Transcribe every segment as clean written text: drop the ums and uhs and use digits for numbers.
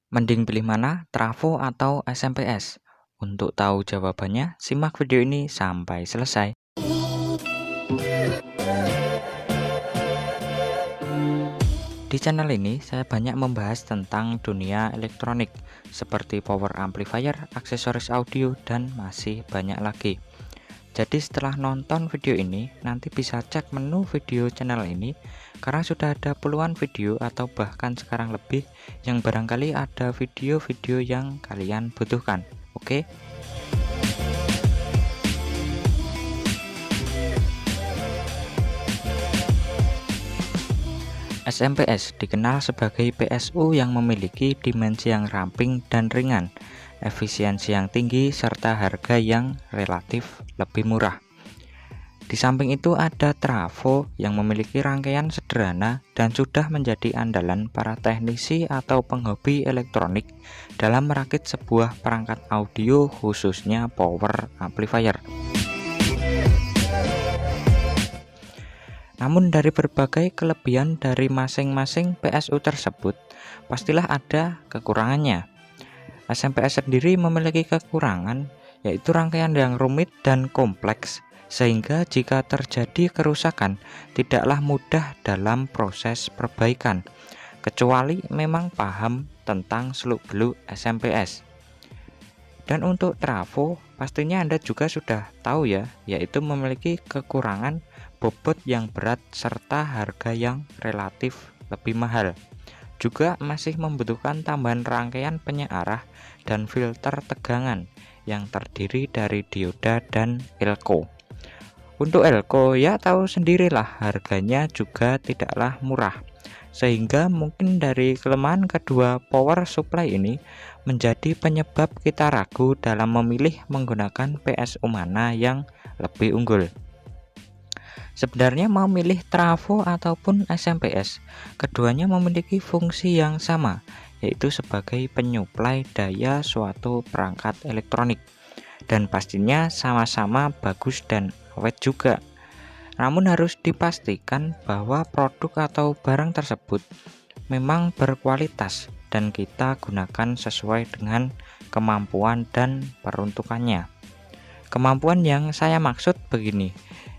Mending pilih mana, trafo atau SMPS? Untuk tahu jawabannya, simak video ini sampai selesai. Di channel ini, saya banyak membahas tentang dunia elektronik, seperti power amplifier, aksesoris audio, dan masih banyak lagi. Jadi setelah nonton video ini, nanti bisa cek menu video channel ini, karena sudah ada puluhan video atau bahkan sekarang lebih yang barangkali ada video-video yang kalian butuhkan. Oke? SMPS dikenal sebagai PSU yang memiliki dimensi yang ramping dan ringan, efisiensi yang tinggi, serta harga yang relatif lebih murah. Di samping itu ada trafo yang memiliki rangkaian sederhana dan sudah menjadi andalan para teknisi atau penghobi elektronik dalam merakit sebuah perangkat audio, khususnya power amplifier. Namun dari berbagai kelebihan dari masing-masing PSU tersebut, pastilah ada kekurangannya. SMPS sendiri memiliki kekurangan, yaitu rangkaian yang rumit dan kompleks, sehingga jika terjadi kerusakan, tidaklah mudah dalam proses perbaikan, kecuali memang paham tentang seluk-beluk SMPS. Dan untuk trafo, pastinya Anda juga sudah tahu ya, yaitu memiliki kekurangan bobot yang berat serta harga yang relatif lebih mahal. Juga masih membutuhkan tambahan rangkaian penyearah dan filter tegangan yang terdiri dari dioda dan elko. Untuk elko ya tahu sendirilah, harganya juga tidaklah murah. Sehingga mungkin dari kelemahan kedua power supply ini menjadi penyebab kita ragu dalam memilih menggunakan PSU mana yang lebih unggul. Sebenarnya mau milih trafo ataupun SMPS, keduanya memiliki fungsi yang sama, yaitu sebagai penyuplai daya suatu perangkat elektronik. Dan pastinya sama-sama bagus dan awet juga. Namun harus dipastikan bahwa produk atau barang tersebut memang berkualitas dan kita gunakan sesuai dengan kemampuan dan peruntukannya. Kemampuan yang saya maksud begini.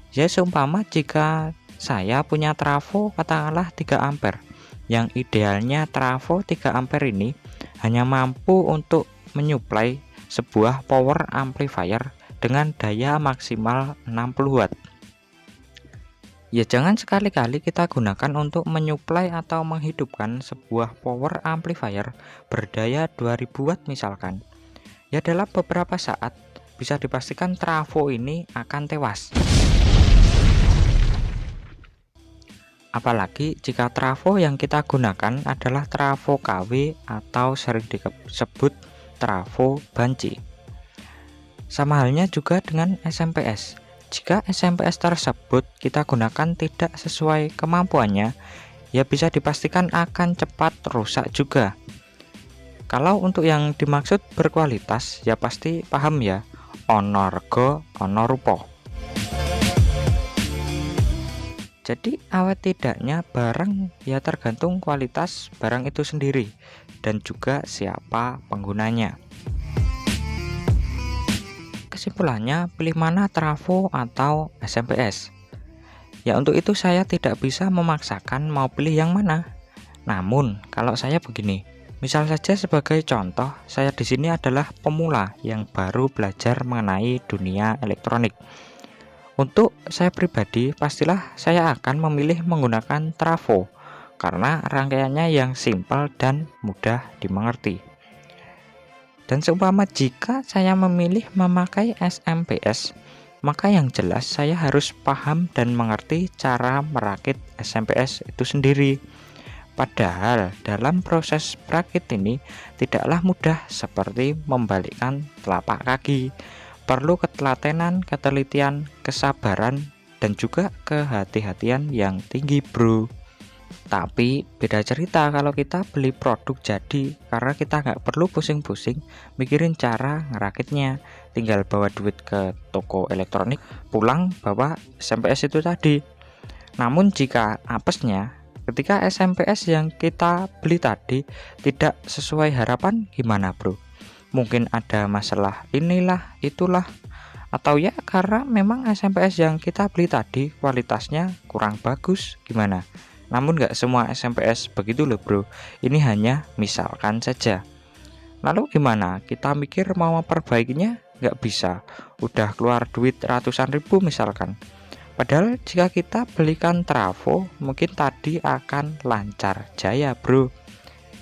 Ya seumpama jika saya punya trafo katakanlah 3 ampere, yang idealnya trafo 3 ampere ini hanya mampu untuk menyuplai sebuah power amplifier dengan daya maksimal 60 watt. Ya jangan sekali-kali kita gunakan untuk menyuplai atau menghidupkan sebuah power amplifier berdaya 2000 watt misalkan. Ya dalam beberapa saat bisa dipastikan trafo ini akan tewas. Apalagi jika trafo yang kita gunakan adalah trafo KW atau sering disebut trafo banci. Sama halnya juga dengan SMPS. Jika SMPS tersebut kita gunakan tidak sesuai kemampuannya, ya bisa dipastikan akan cepat rusak juga. Kalau untuk yang dimaksud berkualitas, ya pasti paham ya, ono rego ono rupo. Jadi awet tidaknya barang ya tergantung kualitas barang itu sendiri dan juga siapa penggunanya. Kesimpulannya, pilih mana trafo atau SMPS. Ya untuk itu saya tidak bisa memaksakan mau pilih yang mana. Namun kalau saya begini, misal saja sebagai contoh, saya di sini adalah pemula yang baru belajar mengenai dunia elektronik. Untuk saya pribadi, pastilah saya akan memilih menggunakan trafo karena rangkaiannya yang simpel dan mudah dimengerti. Dan seumpama jika saya memilih memakai SMPS, maka yang jelas saya harus paham dan mengerti cara merakit SMPS itu sendiri. Padahal dalam proses merakit ini tidaklah mudah seperti membalikkan telapak kaki. Perlu ketelatenan, ketelitian, kesabaran, dan juga kehati-hatian yang tinggi bro. Tapi beda cerita kalau kita beli produk jadi, karena kita nggak perlu pusing-pusing mikirin cara ngerakitnya. Tinggal bawa duit ke toko elektronik, pulang bawa SMPS itu tadi. Namun jika apesnya, ketika SMPS yang kita beli tadi tidak sesuai harapan, gimana bro? Mungkin ada masalah inilah itulah, atau ya karena memang SMPS yang kita beli tadi kualitasnya kurang bagus, gimana? Namun nggak semua SMPS begitu loh bro, ini hanya misalkan saja. Lalu gimana? Kita mikir mau memperbaikinya, nggak bisa, udah keluar duit ratusan ribu misalkan. Padahal jika kita belikan trafo mungkin tadi akan lancar jaya bro.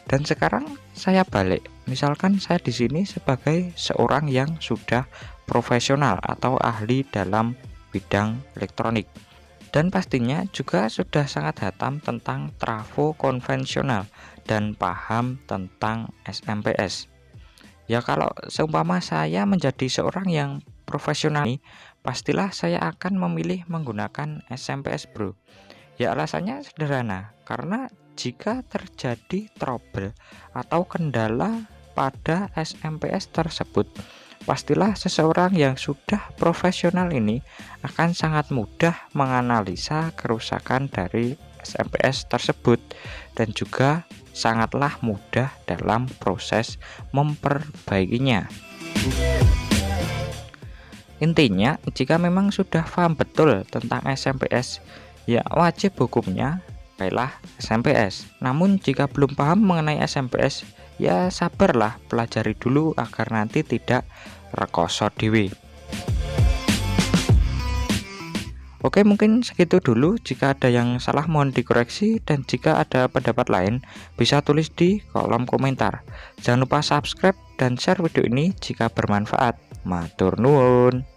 Dan sekarang saya balik, misalkan saya di sini sebagai seorang yang sudah profesional atau ahli dalam bidang elektronik, dan pastinya juga sudah sangat hatam tentang trafo konvensional dan paham tentang SMPS. Ya kalau seumpama saya menjadi seorang yang profesional nih, pastilah saya akan memilih menggunakan SMPS bro. Ya alasannya sederhana, karena jika terjadi trouble atau kendala pada SMPS tersebut, pastilah seseorang yang sudah profesional ini akan sangat mudah menganalisa kerusakan dari SMPS tersebut dan juga sangatlah mudah dalam proses memperbaikinya. Intinya, jika memang sudah paham betul tentang SMPS, ya wajib hukumnya pilihlah SMPS. Namun jika belum paham mengenai SMPS, ya sabarlah, pelajari dulu agar nanti tidak rekoso dewe. Oke, mungkin segitu dulu. Jika ada yang salah mohon dikoreksi, dan jika ada pendapat lain bisa tulis di kolom komentar. Jangan lupa subscribe dan share video ini jika bermanfaat. Matur nuwun.